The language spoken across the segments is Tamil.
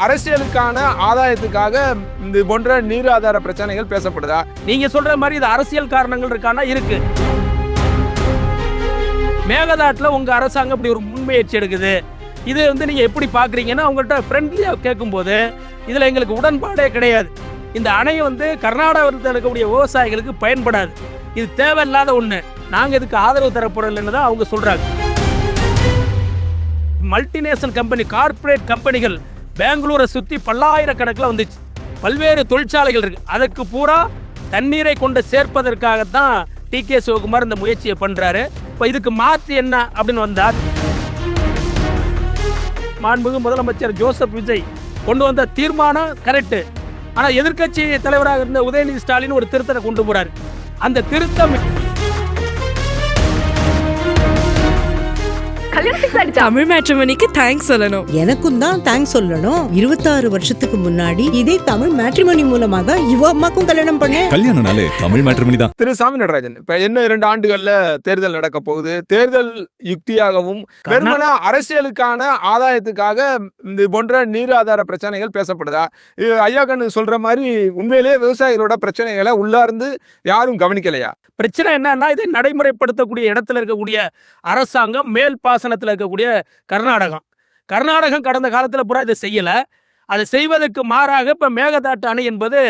அரசியலுக்கான ஆதாயத்துக்காக இது போன்ற நீர் ஆதார பிரச்சனைகள் பேசப்படுதா? நீங்க சொல்ற மாதிரி இது அரசியல் காரணங்கள் இருக்கானா? இருக்கு. மேகதாட்டுல உங்க அரசாங்கம் இப்படி ஒரு முன்முயற்சி எடுக்குது, இது நீங்க எப்படி பாக்குறீங்கன்னா அவங்கள்ட்ட ஃப்ரெண்ட்லியா கேட்கும்போது இதுல எங்களுக்கு உடன்பாடே கிடையாது. இந்த அணை கர்நாடகத்தில் இருக்கக்கூடிய விவசாயிகளுக்கு பயன்படாது, இது தேவையில்லாத ஒண்ணு, நாங்க இதுக்கு ஆதரவு தரப்போறோம்னு தான் அவங்க சொல்றாங்க. மல்டிநேஷனல் கம்பெனி, கார்ப்பரேட் கம்பெனிகள் பெங்களூரை சுற்றி பல்லாயிரக்கணக்கில் வந்துச்சு. பல்வேறு தொழிற்சாலைகள் இருக்கு. அதற்கு பூரா தண்ணீரை கொண்டு சேர்ப்பதற்காகத்தான் டி.கே. சிவகுமார் இந்த முயற்சியை பண்றாரு. இப்போ இதுக்கு மாற்று என்ன அப்படின்னு வந்தார், மாண்புமிகு முதலமைச்சர் ஜோசப் விஜய் கொண்டு வந்த தீர்மானம் கரெக்டு. ஆனால் எதிர்க்கட்சி தலைவராக இருந்த உதயநிதி ஸ்டாலின் ஒரு திருத்தத்தை கொண்டு போறாரு. அந்த திருத்தம் தமிழ் மேட்ரிமோனிக்கு தேங்க்ஸ் சொல்லணும். எனக்கும் தான் தேங்க்ஸ் சொல்லணும். 26 வருஷத்துக்கு முன்னாடி இதே தமிழ் மேட்ரிமோனி மூலமா தான் இவ அம்மாக்கும் கல்யாணம் பண்ணேன். கல்யாணம்னாலே தமிழ் மேட்ரிமோனி தான். திரு சாமி நடராஜன், இப்ப என்ன 2 ஆண்டுகள்ல தேர்தல் நடக்க போகுது. தேர்தல் யுக்தியாகவும் வெறுமன அரசியலுக்கான ஆதாயத்துக்காக இது போன்ற நீர் ஆதார பிரச்சனைகள் பேசப்படுதா? ஐயா கண்ணு சொல்ற மாதிரி உண்மையிலேயே விவசாயிகளோட பிரச்சனைகளை உள்ளார்ந்து யாரும் கவனிக்கலையா? பிரச்சனை என்னன்னா, இதை நடைமுறைப்படுத்தக்கூடிய இடத்துல இருக்கக்கூடிய அரசாங்கம் மேல் பாசனத்தில் இருக்கக்கூடிய கர்நாடகம் கடந்த காலத்தில் பூரா இதை செய்யலை. அதை செய்வதற்கு மாறாக இப்போ மேகதாட்டு அணை என்பது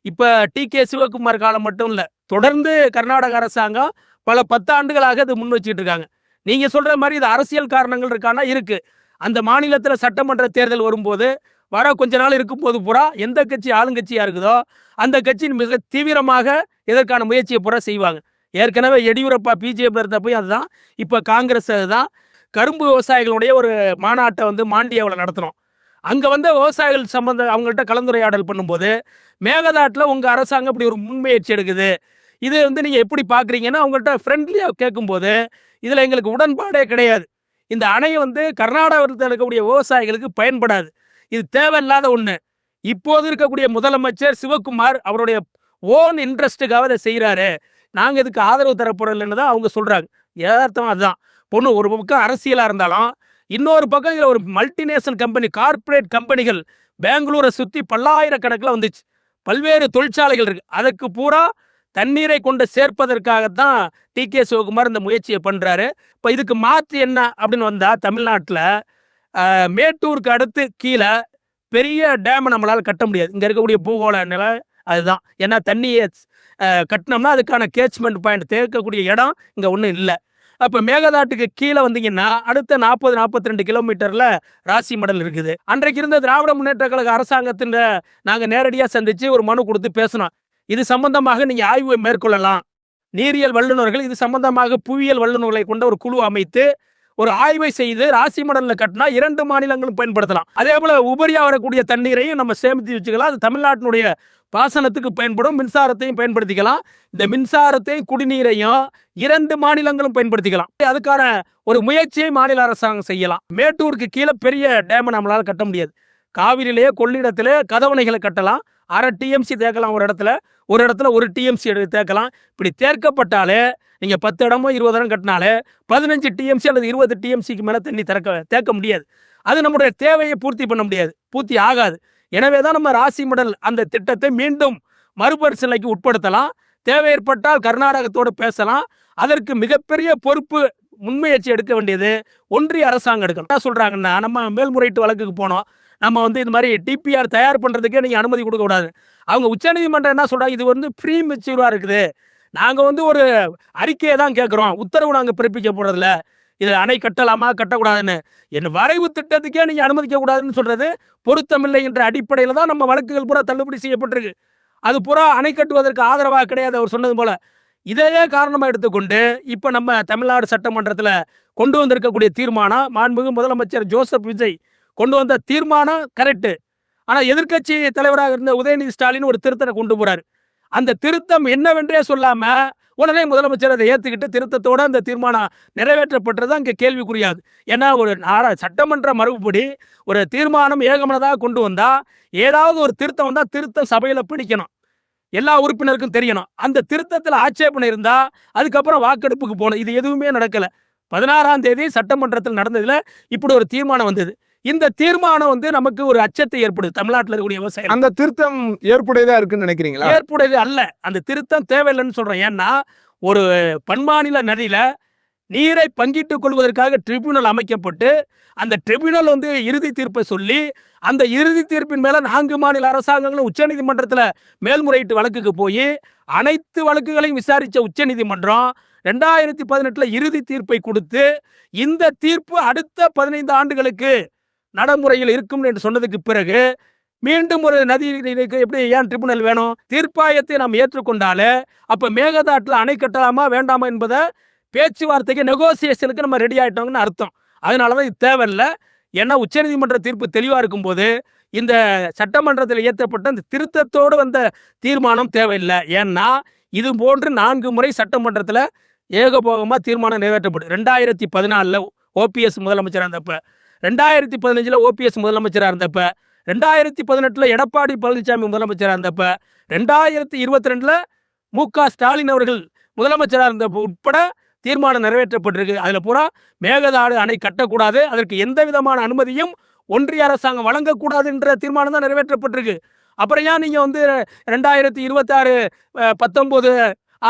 இப்போ டி.கே. சிவகுமார் காலம் மட்டும் இல்லை, தொடர்ந்து கர்நாடக அரசாங்கம் பல 10 ஆண்டுகளாக இது முன் வச்சுட்டு இருக்காங்க. நீங்கள் சொல்கிற மாதிரி இது அரசியல் காரணங்கள் இருக்கானா? இருக்குது. அந்த மாநிலத்தில் சட்டமன்ற தேர்தல் வரும்போது வர கொஞ்ச நாள் இருக்கும்போது பூரா எந்த கட்சி ஆளுங்கட்சியாக இருக்குதோ அந்த கட்சி மிக தீவிரமாக இதற்கான முயற்சியை பூரா செய்வாங்க. ஏற்கனவே எடியூரப்பா பிஜேபி இருந்த போய் அதுதான், இப்போ காங்கிரஸ் அதுதான். கரும்பு விவசாயிகளுடைய ஒரு மாநாட்டை மாண்டியாவில் நடத்தினோம். அங்கே விவசாயிகள் அவங்கள்ட்ட கலந்துரையாடல் பண்ணும்போது மேகதாட்டில் உங்கள் அரசாங்கம் இப்படி ஒரு முன்முயற்சி எடுக்குது, இது நீங்கள் எப்படி பார்க்குறீங்கன்னா அவங்கள்ட்ட ஃப்ரெண்ட்லியாக கேட்கும்போது இதில் எங்களுக்கு உடன்பாடே கிடையாது. இந்த அணை கர்நாடகத்தில் இருக்கக்கூடிய விவசாயிகளுக்கு பயன்படாது, இது தேவையில்லாத ஒன்று. இப்போது இருக்கக்கூடிய முதலமைச்சர் சிவகுமார் அவருடைய ஓன் இன்ட்ரெஸ்ட்டுக்காக அதை செய்கிறாரு, நாங்கள் இதுக்கு ஆதரவு தரப்போறோம்னு தான் அவங்க சொல்கிறாங்க. யதார்த்தமாக அதுதான். பொண்ணு ஒரு பக்கம் அரசியலாக இருந்தாலும் இன்னொரு பக்கம் இதில் ஒரு மல்டிநேஷனல் கம்பெனி, கார்ப்பரேட் கம்பெனிகள் பெங்களூரை சுற்றி பல்லாயிரக்கணக்கில் வந்துச்சு. பல்வேறு தொழிற்சாலைகள் இருக்குது. அதற்கு பூரா தண்ணீரை கொண்டு சேர்ப்பதற்காகத்தான் டி.கே. சிவகுமார் இந்த முயற்சியை பண்ணுறாரு. இப்போ இதுக்கு மாற்று என்ன அப்படின்னு வந்தால், தமிழ்நாட்டில் மேட்டூருக்கு அடுத்து கீழே பெரிய டேமை நம்மளால் கட்ட முடியாது. இங்கே இருக்கக்கூடிய பூகோள நிலை அதுதான். ஏன்னா தண்ணியை கட்டினோம்னா அதுக்கான கேட்ச்மெண்ட் பாயிண்ட் தேக்கக்கூடிய இடம் இங்கே ஒன்றும் இல்லை. அப்போ மேகதாட்டுக்கு கீழே வந்தீங்கன்னா அடுத்த 40-42 கிலோமீட்டரில் ராசி மடல் இருக்குது. அன்றைக்கு இருந்த திராவிட முன்னேற்ற கழக அரசாங்கத்தின் நாங்கள் நேரடியாக சந்தித்து ஒரு மனு கொடுத்து பேசணும். இது சம்பந்தமாக நீங்கள் ஆய்வு மேற்கொள்ளலாம். நீரியல் வல்லுநர்கள் இது சம்பந்தமாக புவியியல் வல்லுநர்களை கொண்ட ஒரு குழு அமைத்து ஒரு ஆய்வை செய்து ராசி மடலில் கட்டினா 2 மாநிலங்களும் பயன்படுத்தலாம். அதே போல் உபரியாக வரக்கூடிய தண்ணீரையும் நம்ம சேமித்து வச்சுக்கலாம். அது தமிழ்நாட்டினுடைய பாசனத்துக்கு பயன்படும். மின்சாரத்தையும் பயன்படுத்திக்கலாம். இந்த மின்சாரத்தையும் குடிநீரையும் 2 மாநிலங்களும் பயன்படுத்திக்கலாம். அதுக்கான ஒரு முயற்சியை மாநில அரசாங்கம் செய்யலாம். மேட்டூருக்கு கீழே பெரிய டேமை நம்மளால் கட்ட முடியாது. காவிரியிலேயே கொள்ளிடத்திலே கதவணைகளை கட்டலாம். 1/2 டிஎம்சி தேக்கலாம் ஒரு இடத்துல 1 டிஎம்சி எடுத்து தேக்கலாம். இப்படி தேக்கப்பட்டாலே நீங்கள் 10 இடமோ 20 இடம் கட்டினாலே 15 டிஎம்சி அல்லது 20 டிஎம்சிக்கு மேலே தண்ணி தேக்க முடியாது. அது நம்முடைய தேவையை பூர்த்தி பண்ண முடியாது, பூர்த்தி ஆகாது. எனவே தான் நம்ம ராசி மடல் அந்த திட்டத்தை மீண்டும் மறுபரிசீலனைக்கு உட்படுத்தலாம். தேவை ஏற்பட்டால் கர்நாடகத்தோடு பேசலாம். அதற்கு மிகப்பெரிய பொறுப்பு, முன்முயற்சி எடுக்க வேண்டியது ஒன்றிய அரசாங்கம் எடுக்கணும். என்ன சொல்கிறாங்கன்னா, நம்ம மேல்முறையீட்டு வழக்குக்கு போனோம், நம்ம இது மாதிரி டிபிஆர் தயார் பண்ணுறதுக்கே நீங்கள் அனுமதி கொடுக்கக்கூடாது. அவங்க உச்சநீதிமன்றம் என்ன சொல்கிறாங்க, இது ப்ரீ மெச்சூராக இருக்குது, நாங்கள் ஒரு அறிக்கையை தான் கேட்குறோம், உத்தரவு நாங்கள் பிறப்பிக்க போகிறதில்ல, இது அணை கட்டலாமா கட்டக்கூடாதுன்னு. என் வரைவு திட்டத்துக்கே நீங்கள் அனுமதிக்க கூடாதுன்னு சொல்கிறது பொருத்தமில்லை என்ற அடிப்படையில் தான் நம்ம வழக்குகள் பூரா தள்ளுபடி செய்யப்பட்டிருக்கு. அது பூரா அணை கட்டுவதற்கு ஆதரவாக கிடையாது அவர் சொன்னது போல. இதையே காரணமாக எடுத்துக்கொண்டு இப்போ நம்ம தமிழ்நாடு சட்டமன்றத்தில் கொண்டு வந்திருக்கக்கூடிய தீர்மானம், மாண்புமிகு முதலமைச்சர் ஜோசப் விஜய் கொண்டு வந்த தீர்மானம் கரெக்டு. ஆனால் எதிர்க்கட்சி தலைவராக இருந்த உதயநிதி ஸ்டாலின் ஒரு திருத்தத்தை கொண்டு போகிறார். அந்த திருத்தம் என்னவென்றே சொல்லாமல் உடனே முதலமைச்சர் அதை ஏற்றுக்கிட்டு திருத்தத்தோடு அந்த தீர்மானம் நிறைவேற்றப்பட்டது அங்கே கேள்விக்குரியாது. ஏன்னா ஒரு சட்டமன்ற மரபுப்படி ஒரு தீர்மானம் ஏகமனதாக கொண்டு வந்தால் ஏதாவது ஒரு திருத்தம் வந்தால் திருத்தம் சபையில் பிடிக்கணும், எல்லா உறுப்பினருக்கும் தெரியணும். அந்த திருத்தத்தில் ஆட்சேபனை இருந்தால் அதுக்கப்புறம் வாக்கெடுப்புக்கு போகணும். இது எதுவுமே நடக்கலை. 16ஆம் தேதி சட்டமன்றத்தில் நடந்ததில் இப்படி ஒரு தீர்மானம் வந்தது. இந்த தீர்மானம் வந்து நமக்கு ஒரு அச்சத்தை ஏற்படுது தமிழ்நாட்டில் இருக்கக்கூடிய விவசாயம். அந்த திருத்தம் ஏற்புடையதா இருக்குன்னு நினைக்கிறீங்களா? ஏற்புடையது அல்ல. அந்த திருத்தம் தேவையில்லைன்னு சொல்றேன். ஏன்னா ஒரு பன்மாநில நதியில நீரை பங்கிட்டுக் கொள்வதற்காக ட்ரிபியூனல் அமைக்கப்பட்டு அந்த ட்ரிபியூனல் வந்து இறுதி தீர்ப்பை சொல்லி அந்த இறுதி தீர்ப்பின் மேல 4 மாநில அரசாங்கங்களும் உச்சநீதிமன்றத்தில் மேல்முறையீட்டு வழக்குக்கு போய் அனைத்து வழக்குகளையும் விசாரிச்ச உச்சநீதிமன்றம் 2018 இறுதி தீர்ப்பை கொடுத்து இந்த தீர்ப்பு அடுத்த 15 ஆண்டுகளுக்கு நடைமுறையில் இருக்கும் என்று சொன்னதுக்கு பிறகு மீண்டும் ஒரு நதி எப்படி ஏன் ட்ரிபுனல் வேணும்? தீர்ப்பாயத்தை நாம் ஏற்றுக்கொண்டாலே அப்ப மேகதாட்டுல அணை கட்டலாமா வேண்டாமா என்பதை பேச்சுவார்த்தைக்கு நெகோசியேஷனுக்கு நம்ம ரெடி ஆயிட்டோம்னு அர்த்தம். அதனாலதான் இது தேவையில்லை. ஏன்னா உச்சநீதிமன்ற தீர்ப்பு தெளிவா இருக்கும்போது இந்த சட்டமன்றத்தில் இயற்றப்பட்ட இந்த திருத்தத்தோடு வந்த தீர்மானம் தேவையில்லை. ஏன்னா இது போன்று 4 முறை சட்டமன்றத்தில் ஏகபோகமா தீர்மானம் நிறைவேற்றப்படும். 2014 ஓபிஎஸ் முதலமைச்சராக இருந்தப்ப, 2015 ஓபிஎஸ் முதலமைச்சராக இருந்தப்ப, 2018 எடப்பாடி பழனிசாமி முதலமைச்சராக இருந்தப்ப, 2022 மு.க. ஸ்டாலின் அவர்கள் முதலமைச்சராக இருந்தப்ப உட்பட தீர்மானம் நிறைவேற்றப்பட்டிருக்கு. அதுல பூரா மேகதாடு அணை கட்டக்கூடாது, அதற்கு எந்த விதமான அனுமதியும் ஒன்றிய அரசாங்கம் வழங்கக்கூடாது என்ற தீர்மானம் தான் நிறைவேற்றப்பட்டிருக்கு. அப்புறம் ஏன் நீங்க வந்து 2026 19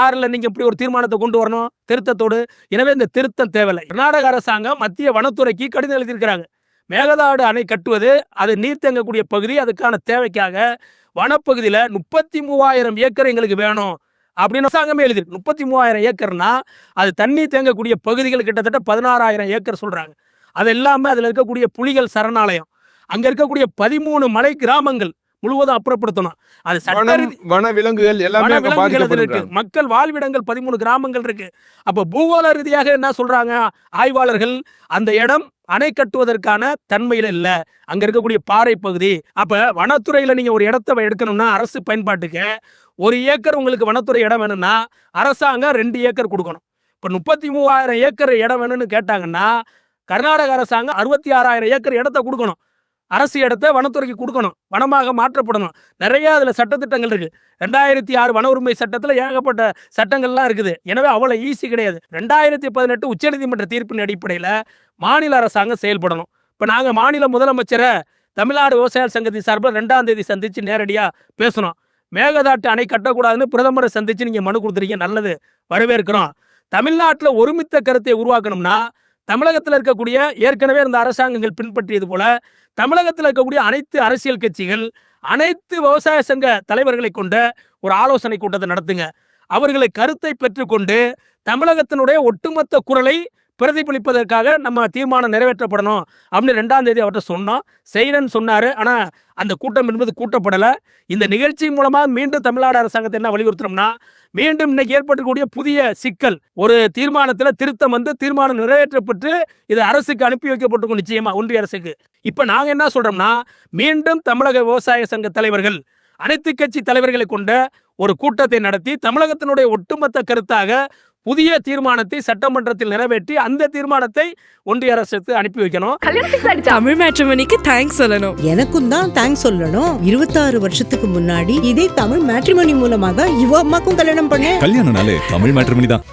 6 நீங்க இப்படி ஒரு தீர்மானத்தை கொண்டு வரணும் திருத்தத்தோடு? எனவே இந்த திருத்தம் தேவையில்லை. கர்நாடக அரசாங்கம் மத்திய வனத்துறைக்கு கடிதம் எழுதியிருக்கிறாங்க. மேகதாடு அணை கட்டுவது அது நீர் தேங்கக்கூடிய பகுதி, அதுக்கான தேவைக்காக வனப்பகுதியில் 33,000 ஏக்கர் எங்களுக்கு வேணும் அப்படின்னு அரசாங்கமே எழுதிருக்கு. 33,000 ஏக்கர்னா அது தண்ணி தேங்கக்கூடிய பகுதிகள் கிட்டத்தட்ட 16,000 ஏக்கர் சொல்றாங்க. அது இல்லாமல் அதில் இருக்கக்கூடிய புலிகள் சரணாலயம், அங்க இருக்கக்கூடிய 13 மலை கிராமங்கள் முழுவதும் அப்புறப்படுத்தணும். அது வன விலங்குகள் எல்லாமே இருக்கு. மக்கள் வாழ்விடங்கள் 13 கிராமங்கள் இருக்கு. அப்ப பூகோள ரீதியாக என்ன சொல்றாங்க ஆய்வாளர்கள்? அந்த இடம் அணை கட்டுவதற்கான தன்மையில இல்ல, அங்க இருக்கக்கூடிய பாறை பகுதி. அப்ப வனத்துறையில நீங்க ஒரு இடத்தை எடுக்கணும்னா அரசு பயன்பாட்டுக்கு 1 ஏக்கர் உங்களுக்கு வனத்துறை இடம் வேணும்னா அரசாங்கம் 2 ஏக்கர் கொடுக்கணும். இப்ப 33,000 ஏக்கர் இடம் வேணும்னு கேட்டாங்கன்னா கர்நாடக அரசாங்கம் 66,000 ஏக்கர் இடத்தை கொடுக்கணும். அரசு இடத்தை வனத்துறைக்கு கொடுக்கணும், வனமாக மாற்றப்படணும். நிறைய அதுல சட்டத்திட்டங்கள் இருக்கு. 2006 வன உரிமை சட்டத்துல ஏகப்பட்ட சட்டங்கள்லாம் இருக்குது. எனவே அவ்வளவு ஈஸி கிடையாது. 2018 உச்சநீதிமன்ற தீர்ப்பின் அடிப்படையில மாநில அரசாங்கம் செயல்படணும். இப்ப நாங்க மாநில முதலமைச்சரை தமிழ்நாடு விவசாய சங்கத்தின் சார்பில் 2ஆம் தேதி சந்திச்சு நேரடியா பேசணும். மேகதாட்டு அணை கட்டக்கூடாதுன்னு பிரதமரை சந்திச்சு நீங்க மனு கொடுத்துருக்கீங்க, நல்லது, வரவேற்கிறோம். தமிழ்நாட்டில் ஒருமித்த கருத்தை உருவாக்கணும்னா தமிழகத்தில் இருக்கக்கூடிய ஏற்கனவே இந்த அரசாங்கங்கள் பின்பற்றியது போல தமிழகத்தில் இருக்கக்கூடிய அனைத்து அரசியல் கட்சிகள், அனைத்து விவசாய சங்க தலைவர்களை கொண்ட ஒரு ஆலோசனை கூட்டத்தை நடத்துங்க. அவர்களை கருத்தை பெற்றுக்கொண்டு தமிழகத்தினுடைய ஒட்டுமொத்த குரலை பிரதிபலிப்பதற்காக நம்ம தீர்மானம் நிறைவேற்றப்படணும் அப்படின்னு 2ஆம் தேதி அவர்கிட்ட சொன்னோம். செய்யணும்னு சொன்னாரு. ஆனா அந்த கூட்டம் என்பது கூட்டப்படலை. இந்த நிகழ்ச்சி மூலமா மீண்டும் தமிழ்நாடு அரசாங்கத்தை என்ன வலியுறுத்தணும்னா, மீண்டும் இன்னைக்கு ஏற்பட்டிருக்கக்கூடிய புதிய சிக்கல், ஒரு தீர்மானத்தில் திருத்தம் வந்து தீர்மானம் நிறைவேற்றப்பட்டு இது அரசுக்கு அனுப்பி வைக்கப்பட்டிருக்கும், நிச்சயமா ஒன்றிய அரசுக்கு. இப்ப நாங்க என்ன சொல்றோம்னா, மீண்டும் தமிழக விவசாய சங்க தலைவர்கள், அனைத்து கட்சி தலைவர்களை கொண்ட ஒரு கூட்டத்தை நடத்தி தமிழகத்தினுடைய ஒட்டுமொத்த கருத்தாக புதிய தீர்மானத்தை சட்டமன்றத்தில் நிறைவேற்றி அந்த தீர்மானத்தை ஒன்றிய அரசுக்கு அனுப்பி வைக்கணும். தமிழ் மேட்ரிமோனிக்கு தேங்க்ஸ் சொல்லணும். எனக்கும் தான் தேங்க்ஸ் சொல்லணும். 26 வருஷத்துக்கு முன்னாடி இதே தமிழ் மேட்ரிமோனி மூலமாக இவ அம்மாக்கும் கல்யாணம் பண்ணேன். கல்யாணம்னாலே தமிழ் மேட்ரிமோனி தான்.